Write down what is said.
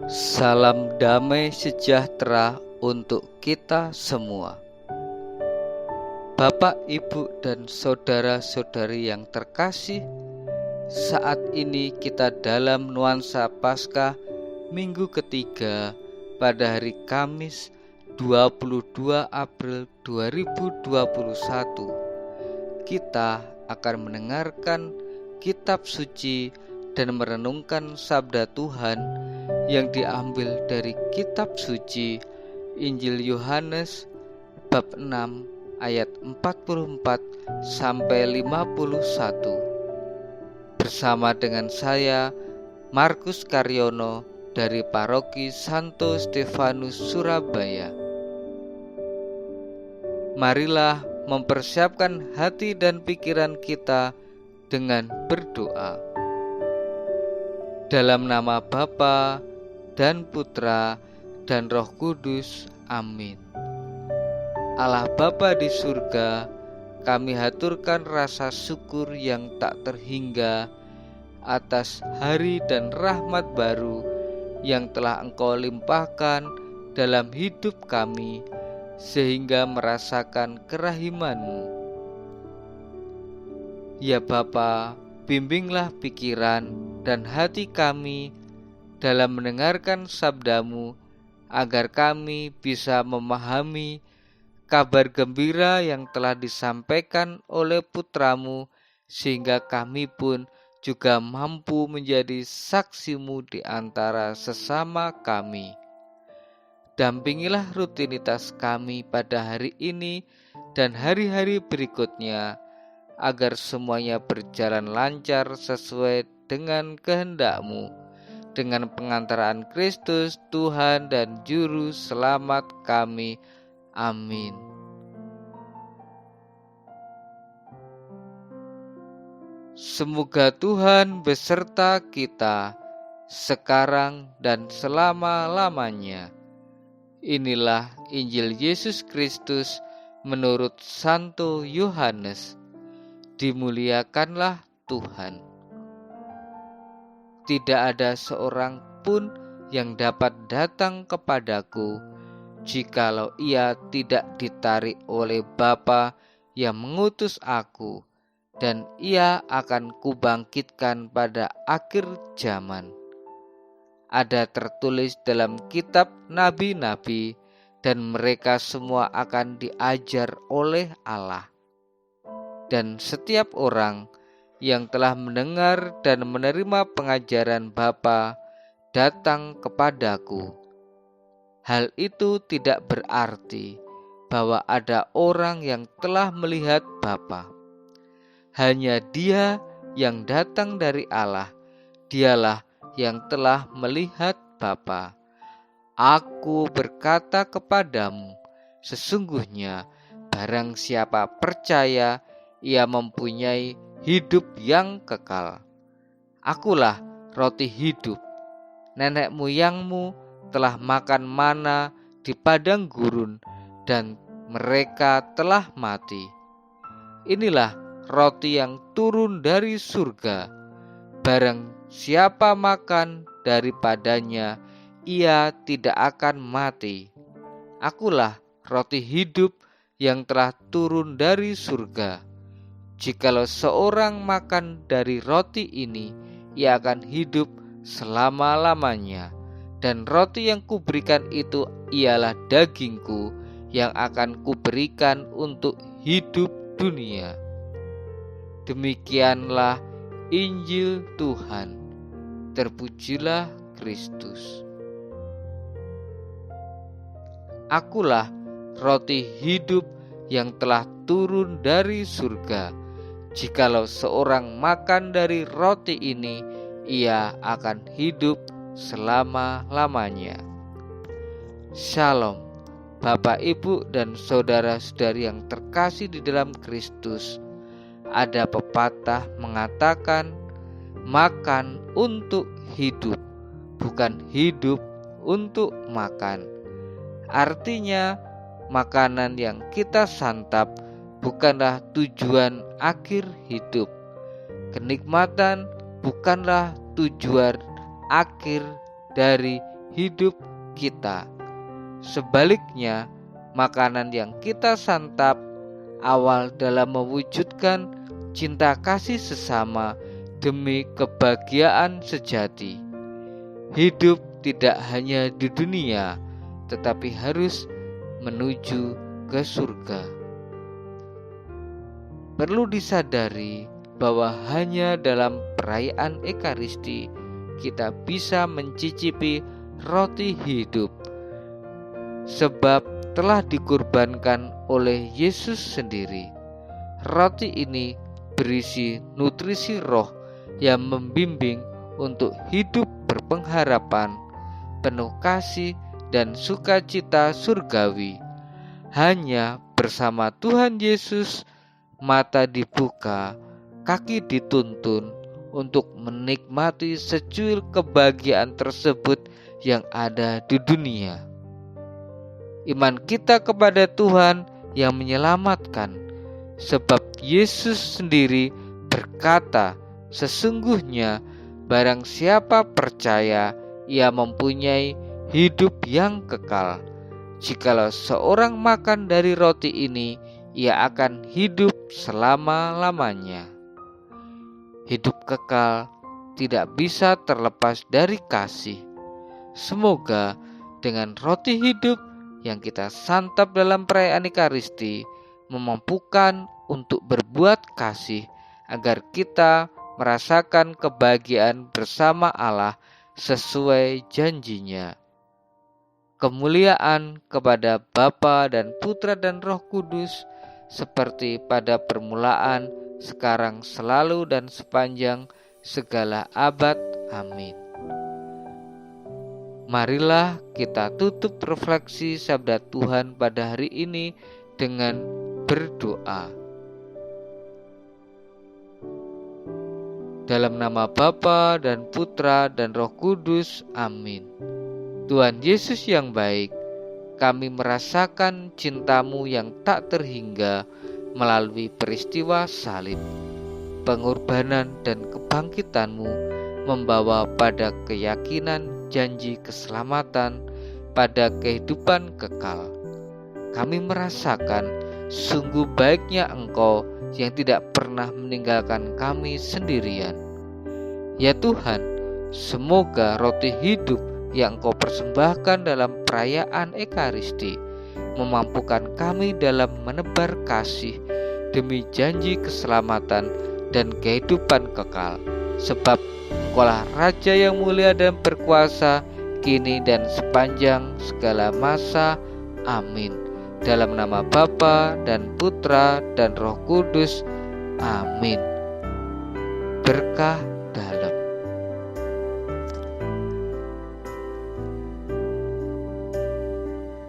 Salam damai sejahtera untuk kita semua. Bapak, Ibu, dan saudara-saudari yang terkasih, saat ini kita dalam nuansa Paskah minggu ketiga pada hari Kamis 22 April 2021. Kita akan mendengarkan kitab suci dan merenungkan sabda Tuhan yang diambil dari kitab suci Injil Yohanes bab 6 ayat 44 sampai 51. Bersama dengan saya Markus Karyono dari Paroki Santo Stefanus Surabaya. Marilah mempersiapkan hati dan pikiran kita dengan berdoa. Dalam nama Bapa dan Putra dan Roh Kudus. Amin. Allah Bapa di surga, kami haturkan rasa syukur yang tak terhingga atas hari dan rahmat baru yang telah Engkau limpahkan dalam hidup kami, sehingga merasakan kerahiman-Mu. Ya Bapa, bimbinglah pikiran dan hati kami dalam mendengarkan sabda-Mu, agar kami bisa memahami kabar gembira yang telah disampaikan oleh Putra-Mu, sehingga kami pun juga mampu menjadi saksi-Mu di antara sesama kami. Dampingilah rutinitas kami pada hari ini dan hari-hari berikutnya, agar semuanya berjalan lancar sesuai dengan kehendak-Mu. Dengan pengantaraan Kristus, Tuhan dan Juru Selamat kami. Amin. Semoga Tuhan beserta kita, sekarang dan selama-lamanya. Inilah Injil Yesus Kristus menurut Santo Yohanes. Dimuliakanlah Tuhan. Tidak ada seorang pun yang dapat datang kepadaku jikalau ia tidak ditarik oleh Bapa yang mengutus aku, dan ia akan kubangkitkan pada akhir zaman. Ada tertulis dalam kitab nabi-nabi, dan mereka semua akan diajar oleh Allah. Dan setiap orang yang telah mendengar dan menerima pengajaran Bapa datang kepadaku. Hal itu tidak berarti bahwa ada orang yang telah melihat Bapa. Hanya Dia yang datang dari Allah, Dialah yang telah melihat Bapa. Aku berkata kepadamu, sesungguhnya barang siapa percaya, ia mempunyai hidup yang kekal. Akulah roti hidup. Nenek moyangmu telah makan mana di padang gurun, dan mereka telah mati. Inilah roti yang turun dari surga. Barang siapa makan daripadanya, ia tidak akan mati. Akulah roti hidup yang telah turun dari surga. Jikalau seorang makan dari roti ini, ia akan hidup selama-lamanya. Dan roti yang kuberikan itu ialah dagingku yang akan kuberikan untuk hidup dunia. Demikianlah Injil Tuhan. Terpujilah Kristus. Akulah roti hidup yang telah turun dari surga. Jikalau seorang makan dari roti ini, ia akan hidup selama-lamanya. Shalom, Bapak, Ibu, dan saudara-saudari yang terkasih di dalam Kristus. Ada pepatah mengatakan, makan untuk hidup, bukan hidup untuk makan. Artinya, makanan yang kita santap bukanlah tujuan akhir hidup. Kenikmatan bukanlah tujuan akhir dari hidup kita. Sebaliknya, makanan yang kita santap awal dalam mewujudkan cinta kasih sesama demi kebahagiaan sejati. Hidup tidak hanya di dunia, tetapi harus menuju ke surga. Perlu disadari bahwa hanya dalam perayaan Ekaristi kita bisa mencicipi roti hidup, sebab telah dikurbankan oleh Yesus sendiri. Roti ini berisi nutrisi roh yang membimbing untuk hidup berpengharapan, penuh kasih dan sukacita surgawi. Hanya bersama Tuhan Yesus, mata dibuka, kaki dituntun untuk menikmati secuil kebahagiaan tersebut yang ada di dunia. Iman kita kepada Tuhan yang menyelamatkan, sebab Yesus sendiri berkata, sesungguhnya barang siapa percaya, ia mempunyai hidup yang kekal. Jikalau seorang makan dari roti ini, ia akan hidup selama-lamanya. Hidup kekal tidak bisa terlepas dari kasih. Semoga dengan roti hidup yang kita santap dalam perayaan Ekaristi memampukan untuk berbuat kasih, agar kita merasakan kebahagiaan bersama Allah sesuai janjinya. Kemuliaan kepada Bapa dan Putra dan Roh Kudus, seperti pada permulaan, sekarang, selalu, dan sepanjang segala abad. Amin. Marilah kita tutup refleksi sabda Tuhan pada hari ini dengan berdoa. Dalam nama Bapa dan Putra dan Roh Kudus. Amin. Tuhan Yesus yang baik, kami merasakan cinta-Mu yang tak terhingga melalui peristiwa salib. Pengorbanan dan kebangkitan-Mu membawa pada keyakinan janji keselamatan, pada kehidupan kekal. Kami merasakan sungguh baiknya Engkau yang tidak pernah meninggalkan kami sendirian. Ya Tuhan, semoga roti hidup yang Engkau persembahkan dalam perayaan Ekaristi memampukan kami dalam menebar kasih demi janji keselamatan dan kehidupan kekal, sebab Engkaulah Raja yang mulia dan berkuasa, kini dan sepanjang segala masa. Amin. Dalam nama Bapa dan Putra dan Roh Kudus. Amin. Berkah